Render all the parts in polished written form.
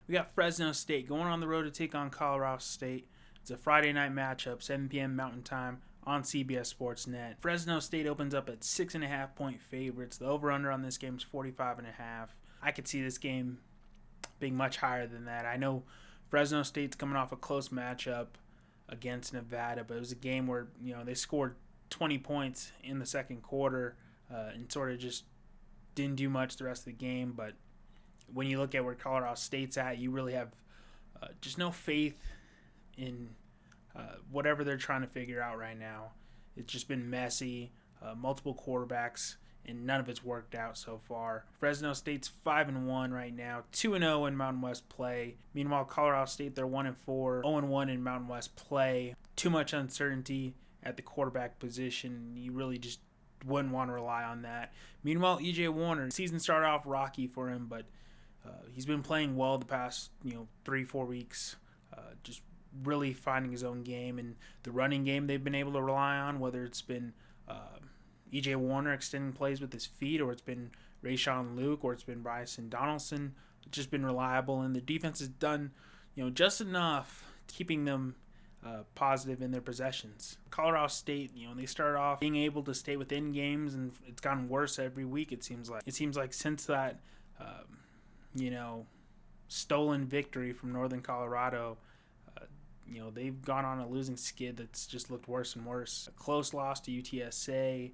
We got Fresno State going on the road to take on Colorado State. It's a Friday night matchup, 7 p.m. Mountain Time on CBS Sports Net. Fresno State opens up at 6.5-point favorites. The over/under on this game is 45.5. I could see this game being much higher than that. I know Fresno State's coming off a close matchup against Nevada, but it was a game where they scored 20 points in the second quarter and sort of just didn't do much the rest of the game. But when you look at where Colorado State's at, you really have just no faith in whatever they're trying to figure out right now. It's just been messy, multiple quarterbacks, and none of it's worked out so far. Fresno State's 5-1 right now, 2-0 in Mountain West play. Meanwhile, Colorado State, they're 1-4, 0-1 in Mountain West play. Too much uncertainty at the quarterback position. You really just wouldn't want to rely on that. Meanwhile, E.J. Warner, season started off rocky for him, but he's been playing well the past 3-4 weeks. Just really finding his own game, and the running game they've been able to rely on, whether it's been E.J. Warner extending plays with his feet, or it's been Rayshawn Luke, or it's been Bryson Donaldson. It's just been reliable, and the defense has done just enough keeping them positive in their possessions. Colorado State, they started off being able to stay within games, and it's gotten worse every week. It seems like since that stolen victory from Northern Colorado, they've gone on a losing skid that's just looked worse and worse. A close loss to UTSA,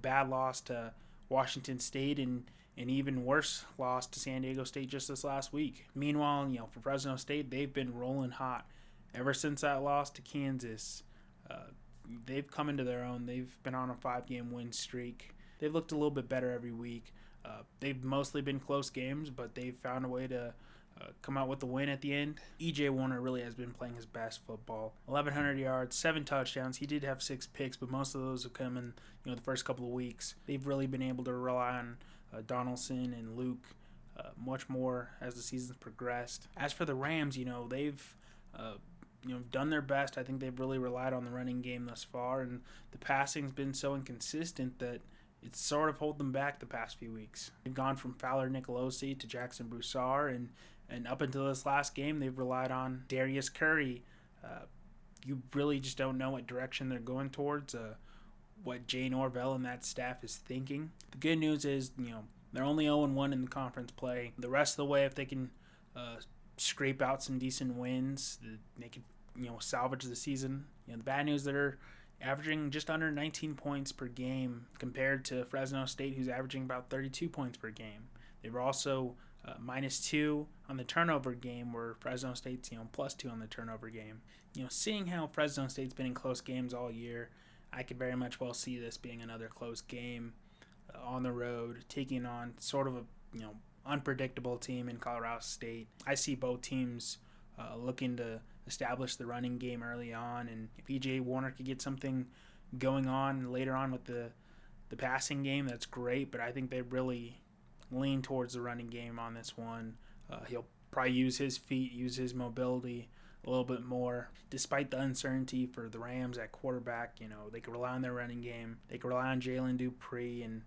bad loss to Washington State, and an even worse loss to San Diego State just this last week. Meanwhile, for Fresno State, they've been rolling hot ever since that loss to Kansas. They've come into their own. They've been on a 5-game win streak. They've looked a little bit better every week. They've mostly been close games, but they've found a way to come out with the win at the end. E.J. Warner really has been playing his best football. 1,100 yards, 7 touchdowns. He did have 6 picks, but most of those have come in the first couple of weeks. They've really been able to rely on Donaldson and Luke much more as the season's progressed. As for the Rams, they've done their best. I think they've really relied on the running game thus far, and the passing's been so inconsistent that it's sort of held them back the past few weeks. They've gone from Fowler Nicolosi to Jackson Broussard, and up until this last game, they've relied on Darius Curry. You really just don't know what direction they're going towards, what Jay Norvell and that staff is thinking. The good news is, they're only 0-1 in the conference play. The rest of the way, if they can scrape out some decent wins, they could, salvage the season. The bad news, they're averaging just under 19 points per game compared to Fresno State, who's averaging about 32 points per game. They were also -2 on the turnover game, where Fresno State's +2 on the turnover game. Seeing how Fresno State's been in close games all year, I could very much well see this being another close game on the road, taking on sort of a unpredictable team in Colorado State. I see both teams looking to establish the running game early on, and if E.J. Warner could get something going on later on with the passing game, that's great, but I think they really lean towards the running game on this one. He'll probably use his feet, use his mobility a little bit more. Despite the uncertainty for the Rams at quarterback, they can rely on their running game. They can rely on Jalen Dupree and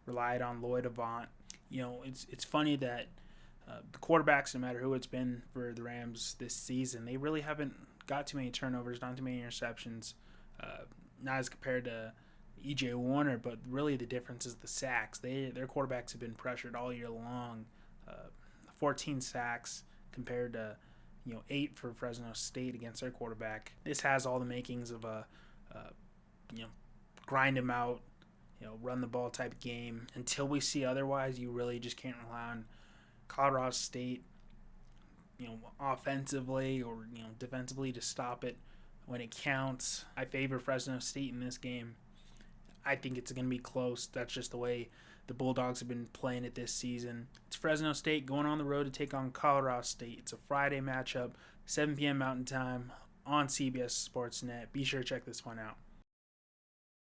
relied on Lloyd Avant. It's funny that the quarterbacks, no matter who it's been for the Rams this season, they really haven't got too many turnovers, not too many interceptions, not as compared to E.J. Warner, but really the difference is the sacks. Their quarterbacks have been pressured all year long. 14 sacks compared to 8 for Fresno State against their quarterback. This has all the makings of a grind them out, run the ball type game. Until we see otherwise, you really just can't rely on Colorado State, offensively or defensively to stop it when it counts. I favor Fresno State in this game. I think it's going to be close. That's just the way the Bulldogs have been playing it this season. It's Fresno State going on the road to take on Colorado State. It's a Friday matchup, 7 p.m. Mountain Time on CBS Sports Net. Be sure to check this one out.